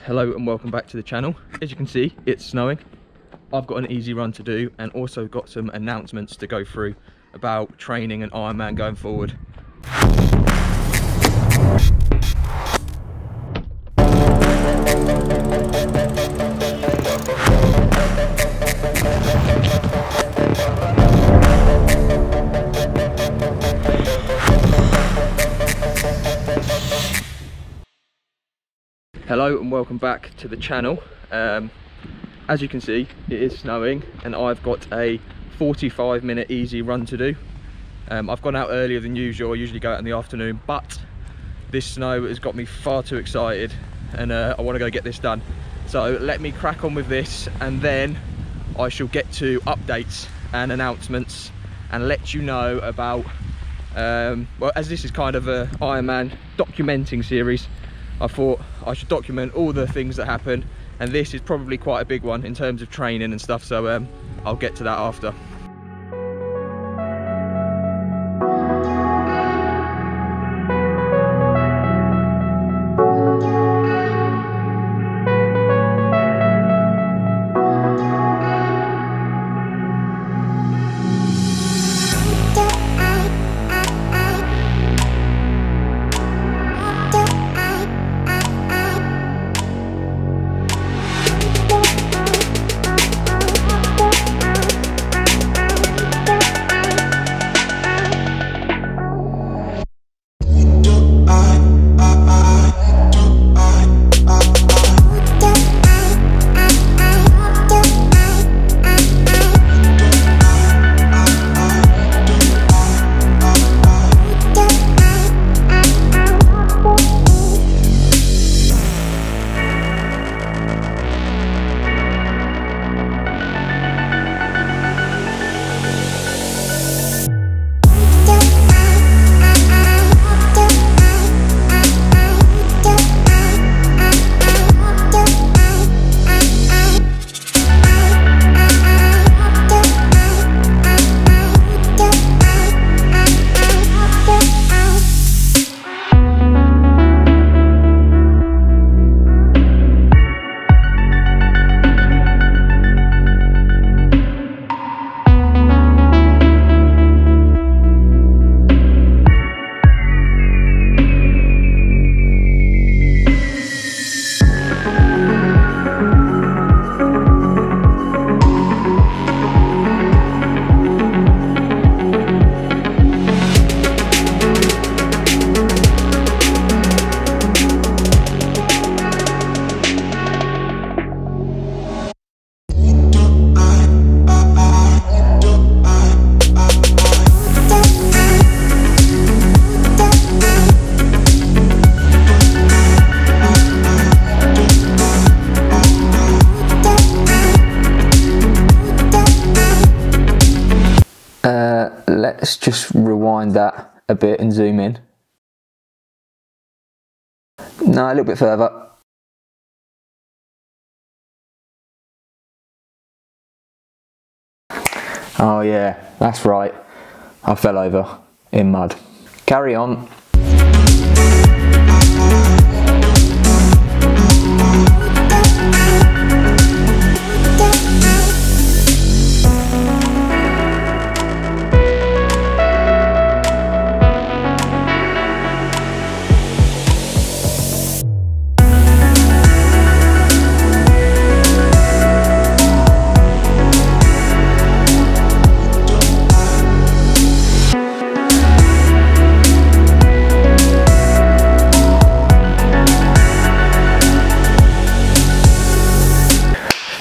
Hello and welcome back to the channel. As you can see, it's snowing. I've got an easy run to do and also got some announcements to go through about training and Ironman going forward. Hello and welcome back to the channel. As you can see, it is snowing and I've got a 45-minute easy run to do. I've gone out earlier than usual. I usually go out in the afternoon, but this snow has got me far too excited and I want to go get this done. So let me crack on with this and then I shall get to updates and announcements and let you know about, well, as this is kind of a Ironman documenting series, I thought I should document all the things that happen, and this is probably quite a big one in terms of training and stuff, so I'll get to that after. Let's just rewind that a bit and zoom in. No, a little bit further. Oh yeah, that's right. I fell over in mud. Carry on.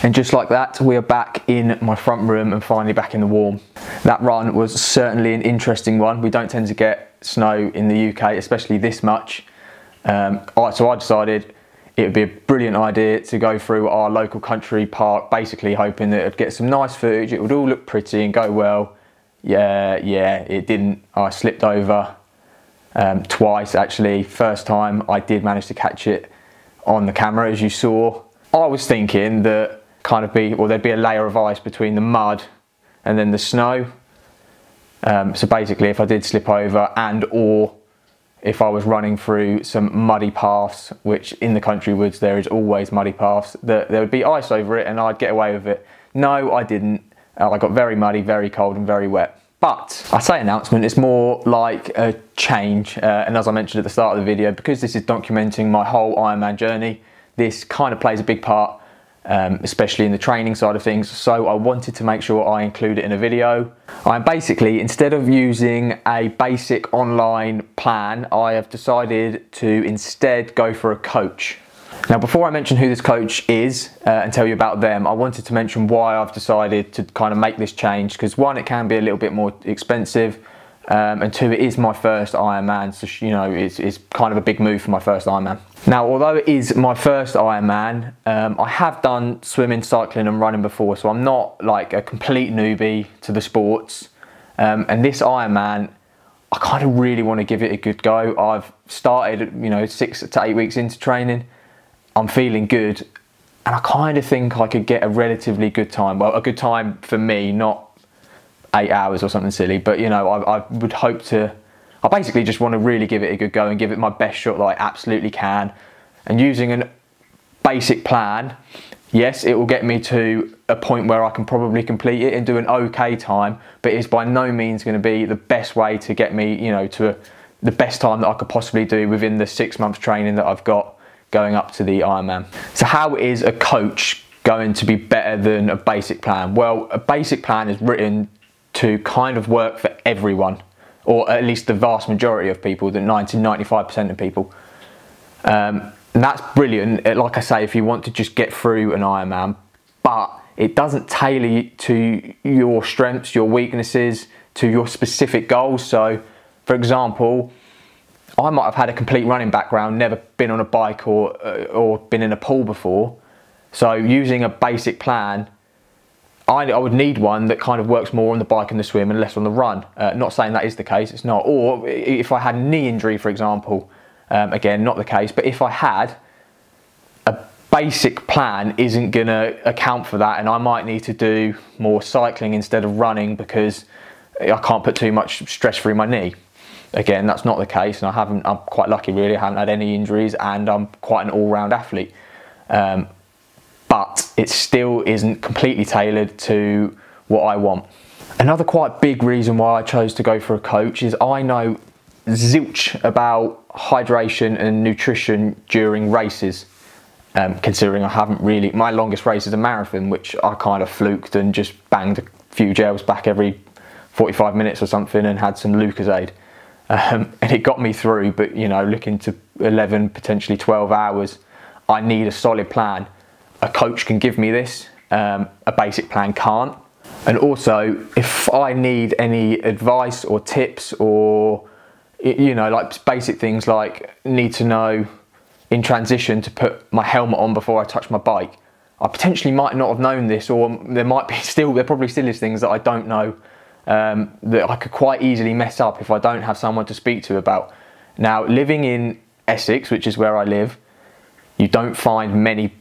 And just like that, we are back in my front room and finally back in the warm. That run was certainly an interesting one. We don't tend to get snow in the UK, especially this much. So I decided it would be a brilliant idea to go through our local country park, basically hoping that it'd get some nice footage, it would all look pretty and go well. Yeah, it didn't. I slipped over twice actually. First time I did manage to catch it on the camera, as you saw. I was thinking that there'd be a layer of ice between the mud and then the snow. So basically if I did slip over and or if I was running through some muddy paths, which in the country woods there is always muddy paths, that there would be ice over it and I'd get away with it. No, I didn't. I got very muddy, very cold and very wet. But I say announcement, it's more like a change. And as I mentioned at the start of the video, because this is documenting my whole Ironman journey, this kind of plays a big part, especially in the training side of things. So I wanted to make sure I include it in a video. I'm basically, instead of using a basic online plan, I have decided to instead go for a coach. Now, before I mention who this coach is and tell you about them, I wanted to mention why I've decided to kind of make this change, because one, it can be a little bit more expensive, and two, it is my first Ironman, so you know, it's kind of a big move for my first Ironman. Now, although it is my first Ironman, I have done swimming, cycling and running before, so I'm not like a complete newbie to the sports, and this Ironman, I kind of really want to give it a good go. I've started, you know, 6 to 8 weeks into training. I'm feeling good, and I kind of think I could get a relatively good time. Well, a good time for me, not 8 hours or something silly, but you know, I would hope to, I basically just want to really give it a good go and give it my best shot that I absolutely can. And using a basic plan, yes, it will get me to a point where I can probably complete it and do an okay time, but it's by no means going to be the best way to get me, you know, to the best time that I could possibly do within the 6 months training that I've got going up to the Ironman. So how is a coach going to be better than a basic plan? Well, a basic plan is written to kind of work for everyone, or at least the vast majority of people, the 90–95% of people. And that's brilliant, like I say, if you want to just get through an Ironman, but it doesn't tailor to your strengths, your weaknesses, to your specific goals. So, for example, I might have had a complete running background, never been on a bike or been in a pool before. So using a basic plan, I would need one that kind of works more on the bike and the swim and less on the run. Not saying that is the case, it's not. Or if I had a knee injury, for example, again, not the case. But if I had, a basic plan isn't going to account for that, and I might need to do more cycling instead of running because I can't put too much stress through my knee. Again, that's not the case, and I'm quite lucky really, I haven't had any injuries and I'm quite an all-round athlete. But it still isn't completely tailored to what I want. Another quite big reason why I chose to go for a coach is I know zilch about hydration and nutrition during races. Considering I haven't really, my longest race is a marathon, which I kind of fluked and just banged a few gels back every 45 minutes or something and had some Lucozade. And it got me through, but you know, looking to 11, potentially 12 hours, I need a solid plan. A coach can give me this, a basic plan can't. And also, if I need any advice or tips or, you know, like basic things like need to know in transition to put my helmet on before I touch my bike, I potentially might not have known this, or there probably still is things that I don't know that I could quite easily mess up if I don't have someone to speak to about. Now, living in Essex, which is where I live, you don't find many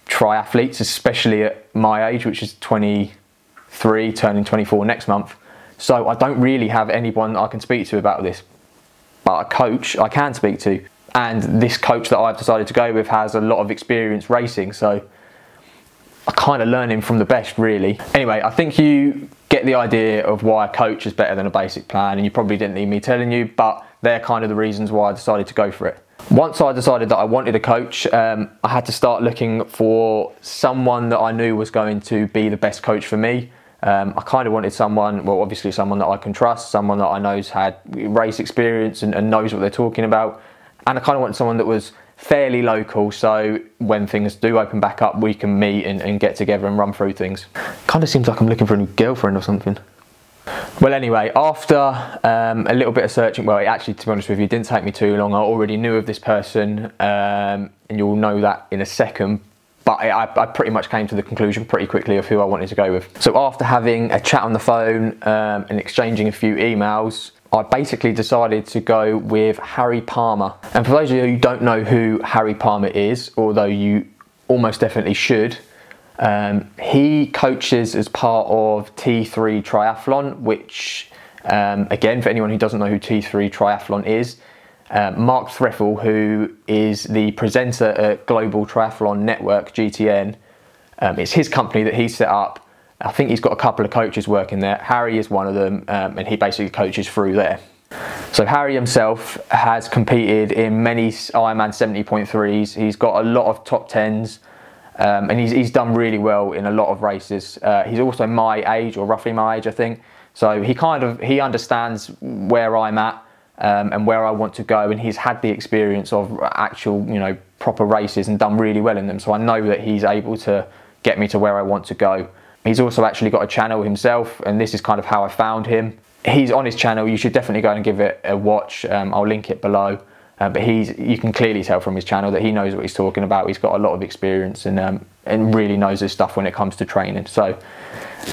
triathletes, especially at my age, which is 23, turning 24 next month. So I don't really have anyone I can speak to about this, but a coach I can speak to. And this coach that I've decided to go with has a lot of experience racing, so I kind of learn him from the best, really. Anyway, I think you get the idea of why a coach is better than a basic plan, and you probably didn't need me telling you, but they're kind of the reasons why I decided to go for it. Once I decided that I wanted a coach, I had to start looking for someone that I knew was going to be the best coach for me. I kind of wanted someone, well, obviously someone that I can trust, someone that I know's had race experience and knows what they're talking about. And I kind of wanted someone that was fairly local, so when things do open back up, we can meet and get together and run through things. Kind of seems like I'm looking for a new girlfriend or something. Well, anyway, after a little bit of searching, well, it actually, to be honest with you, didn't take me too long. I already knew of this person, and you'll know that in a second. But I pretty much came to the conclusion pretty quickly of who I wanted to go with. So after having a chat on the phone and exchanging a few emails, I basically decided to go with Harry Palmer. And for those of you who don't know who Harry Palmer is, although you almost definitely should, he coaches as part of T3 Triathlon, which, again, for anyone who doesn't know who T3 Triathlon is, Mark Threffel, who is the presenter at Global Triathlon Network, GTN, it's his company that he set up. I think he's got a couple of coaches working there. Harry is one of them, and he basically coaches through there. So Harry himself has competed in many Ironman 70.3s. He's got a lot of top 10s, and he's done really well in a lot of races. He's also my age, or roughly my age, I think. So he understands where I'm at and where I want to go, and he's had the experience of actual, proper races and done really well in them. So I know that he's able to get me to where I want to go. He's also actually got a channel himself, and this is kind of how I found him. He's on his channel. You should definitely go and give it a watch. I'll link it below. But you can clearly tell from his channel that he knows what he's talking about. He's got a lot of experience and really knows his stuff when it comes to training. So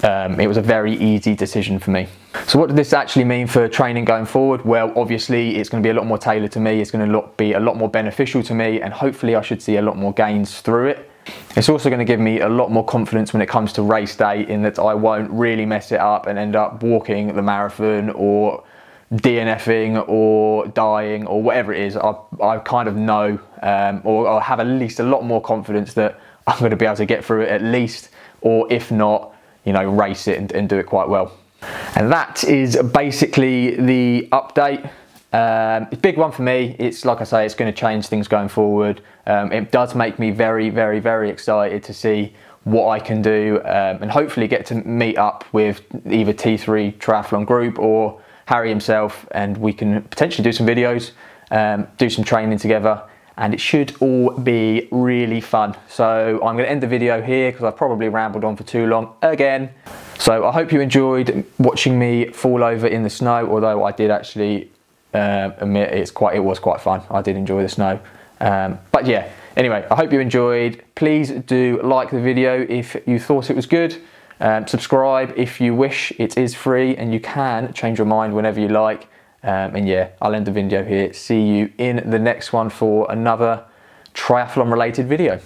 it was a very easy decision for me. So what did this actually mean for training going forward? Well, obviously it's going to be a lot more tailored to me. It's going to be a lot more beneficial to me, and hopefully I should see a lot more gains through it. It's also going to give me a lot more confidence when it comes to race day, in that I won't really mess it up and end up walking the marathon or DNFing or dying or whatever it is. I kind of know, or I'll have at least a lot more confidence that I'm going to be able to get through it at least, or if not, race it and do it quite well. And that is basically the update. It's a big one for me. It's like I say, it's going to change things going forward. It does make me very, very, very excited to see what I can do, and hopefully get to meet up with either T3 Triathlon Group or Harry himself, and we can potentially do some videos, do some training together, and it should all be really fun. So I'm going to end the video here because I've probably rambled on for too long again. So I hope you enjoyed watching me fall over in the snow, although I did actually admit it was quite fun. I did enjoy the snow. But yeah, anyway, I hope you enjoyed. Please do like the video if you thought it was good. Subscribe if you wish. It is free and you can change your mind whenever you like. And yeah, I'll end the video here. See you in the next one for another triathlon related video.